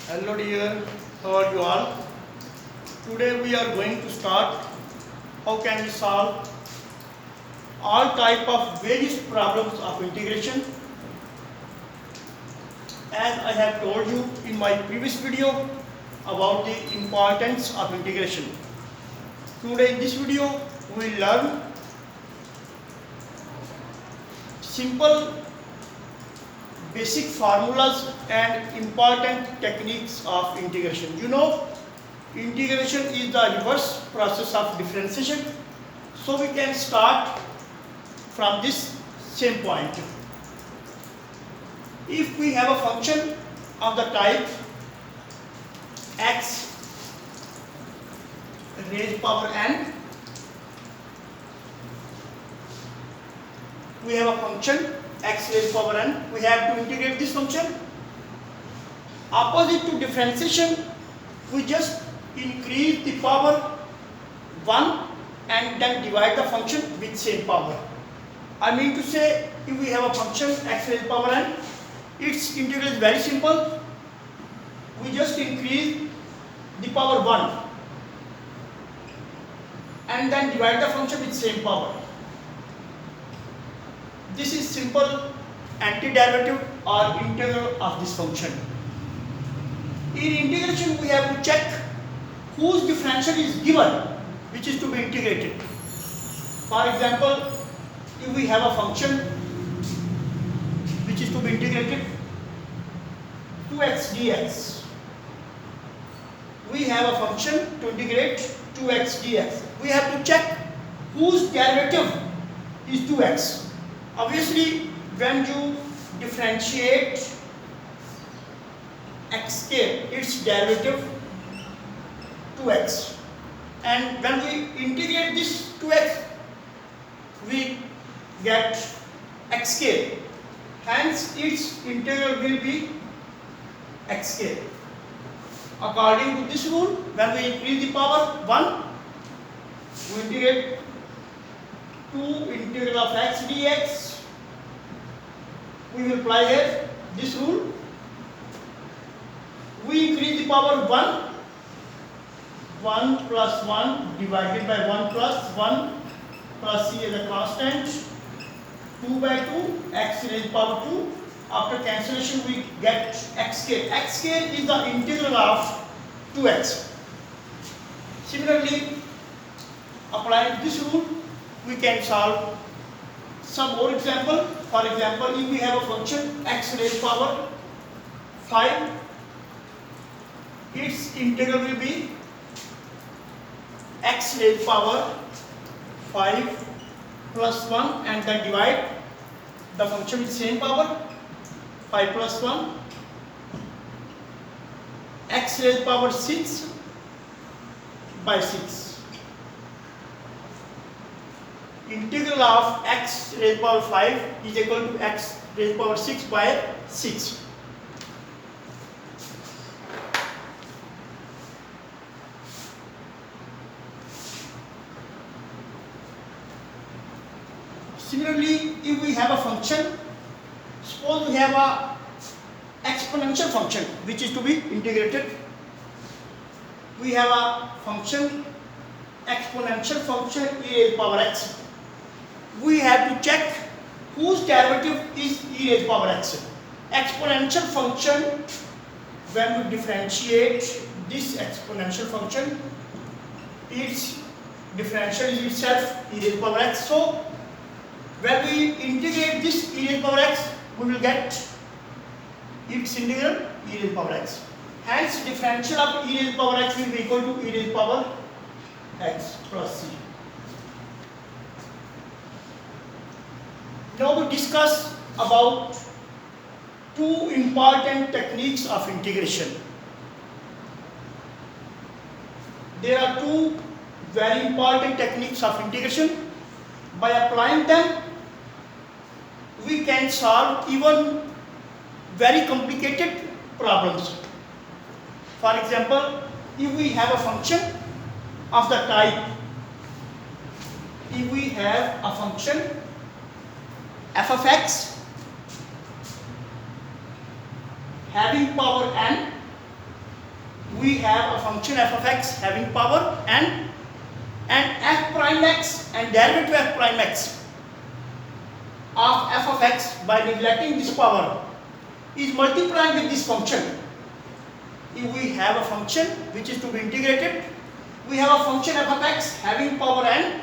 Hello dear, how are you all? Today we are going to start how can we solve all type of various problems of integration. As I have told you in my previous video about the importance of integration. Today in this video we will learn simple basic formulas and important techniques of integration. You know, integration is the reverse process of differentiation. So we can start from this same point. If we have a function of the type x raised power n, we have a function x raised power n, we have to integrate this function. Opposite to differentiation, we just increase the power 1 and then divide the function with same power. I mean to say, if we have a function x raised power n, its integral is very simple. We just increase the power 1 and then divide the function with same power. This is simple antiderivative or integral of this function. In integration, we have to check whose differential is given, which is to be integrated. For example, if we have a function which is to be integrated 2x dx, we have a function to integrate 2x dx. We have to check whose derivative is 2x. Obviously, when you differentiate xk, its derivative 2x, and when we integrate this 2x, we get xk. Hence, its integral will be xk. According to this rule, when we increase the power 1, we integrate 2 integral of x dx. We will apply here this rule. We increase the power 1, 1 plus 1 divided by 1 plus 1 plus c as a constant, 2 by 2, x raised power 2. After cancellation we get xk. Xk is the integral of 2x. Similarly, applying this rule, we can solve some more example. For example, if we have a function x raised power 5, its integral will be x raised power 5 plus 1 and then divide the function with same power, 5 plus 1, x raised power 6 by 6. Integral of x raised power 5 is equal to x raised power 6 by 6. Similarly, if we have a function, suppose we have a exponential function which is to be integrated. We have a function, exponential function e raised power x. We have to check whose derivative is e raised power x. Exponential function, when we differentiate this exponential function, its differential is itself e raised power x. So, when we integrate this e raised power x, we will get its integral e raised power x. Hence, differential of e raised power x will be equal to e raised power x plus c. Now we discuss about two important techniques of integration. There are two very important techniques of integration. By applying them, we can solve even very complicated problems. For example, if we have a function of the type, if we have a function f of x having power n. We have a function f of x having power n, and f prime x and derivative f prime x of f of x by neglecting this power is multiplying with this function. If we have a function which is to be integrated, we have a function f of x having power n,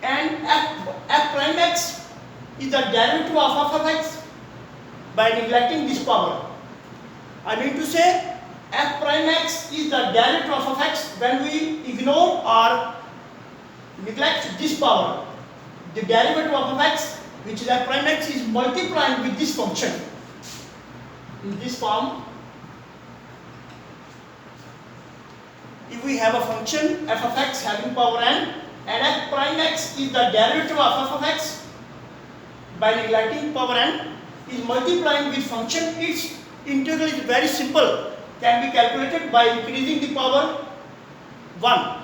and f prime x is the derivative of f of x by neglecting this power. I mean to say, f prime x is the derivative of f of x when we ignore or neglect this power. The derivative of f of x, which is f prime x, is multiplying with this function in this form. If we have a function f of x having power n, and f prime x is the derivative of f of x by neglecting power n, is multiplying with function, its integral is very simple, can be calculated by increasing the power 1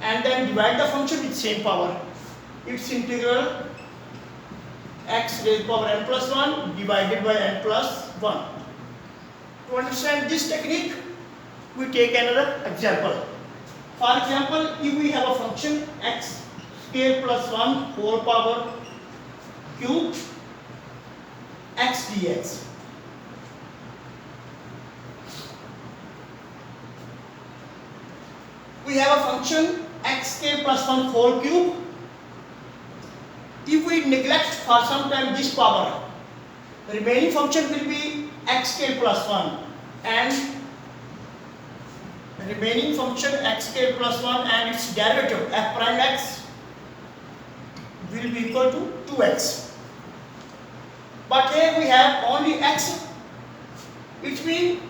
and then divide the function with same power. Its integral x raised power n plus 1 divided by n plus 1. To understand this technique, we take another example. For example, if we have a function x square plus 1 whole power cube x dx. We have a function x square plus 1 whole cube. If we neglect for some time this power, the remaining function will be x square plus 1, and the remaining function x square plus 1 and its derivative f prime x will be equal to 2x. But here we have only x. It means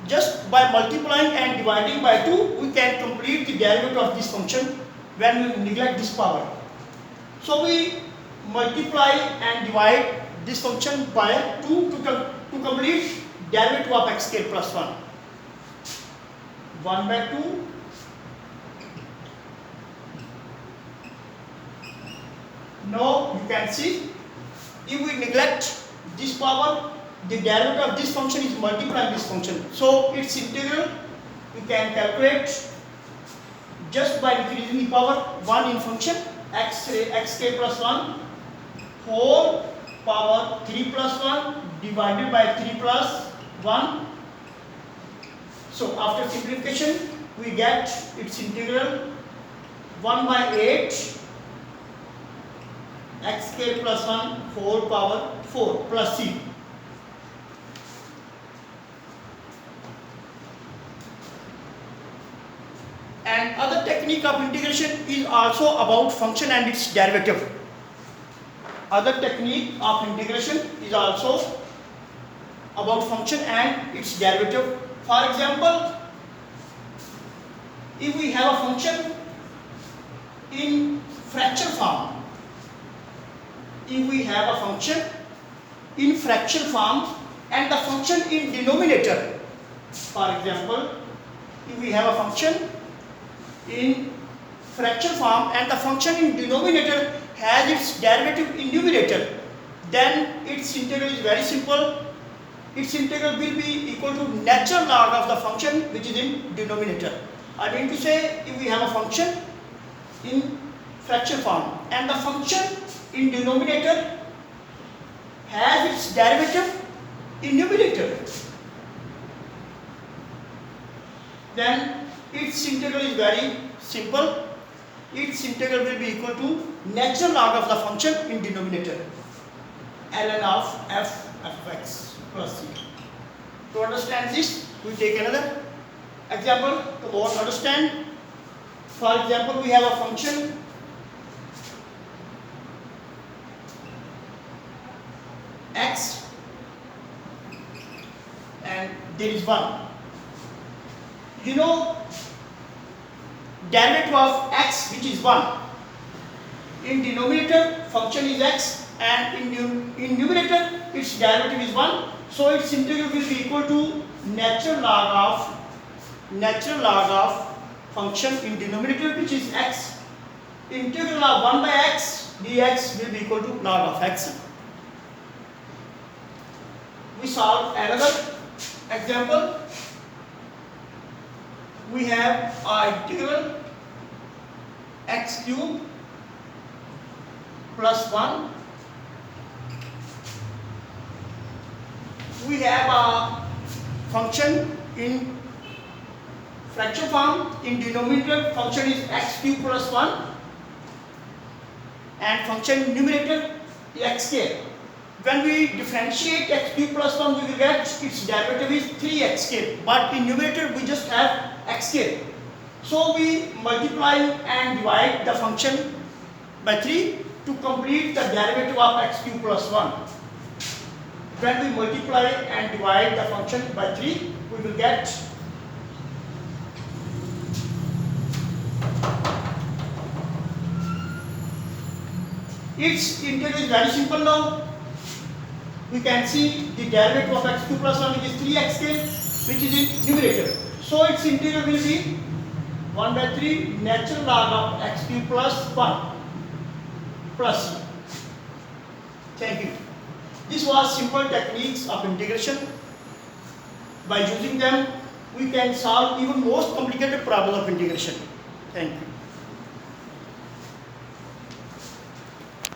just by multiplying and dividing by 2, we can complete the derivative of this function when we neglect this power. So we multiply and divide this function by 2 to complete derivative of x square plus 1. 1 by 2 now you can see, if we neglect this power, the derivative of this function is multiplying this function. So its integral we can calculate just by increasing the power 1 in function x square plus 1 whole power 3 plus 1 divided by 3 plus 1. So after simplification, we get its integral 1 by 8 x square plus 1 whole power 4 plus c. And other technique of integration is also about function and its derivative. Other technique of integration is also about function and its derivative. For example, if we have a function in fractional form, if we have a function in fractional form and the function in denominator, for example, if we have a function in fractional form and the function in denominator has its derivative in numerator, then its integral is very simple. Its integral will be equal to natural log of the function which is in denominator. I mean to say, if we have a function in fractional form and the function in denominator has its derivative in numerator, then its integral is very simple. Its integral will be equal to natural log of the function in denominator, ln of f of x plus c. To understand this, we take another example to more understand. For example, we have a function x and there is 1. You know, derivative of x which is 1. In denominator function is x and in numerator its derivative is 1. So its integral will be equal to natural log of function in denominator which is x. Integral of 1 by x dx will be equal to log of x. We solve another Example, we have integral x cube plus 1. We have a function in fraction form. In denominator, function is x cube plus 1, and function numerator x square. When we differentiate x cube plus 1, we will get its derivative is 3x square, but in numerator we just have x square. So we multiply and divide the function by 3 to complete the derivative of x cube plus 1. When we multiply and divide the function by 3, we will get its integral is very simple now. We can see the derivative of x cube plus 1 is 3x square, which is in numerator. So its integral will be 1 by 3 natural log of x cube plus 1 plus c. Thank you. This was simple techniques of integration. By using them, we can solve even most complicated problem of integration. Thank you.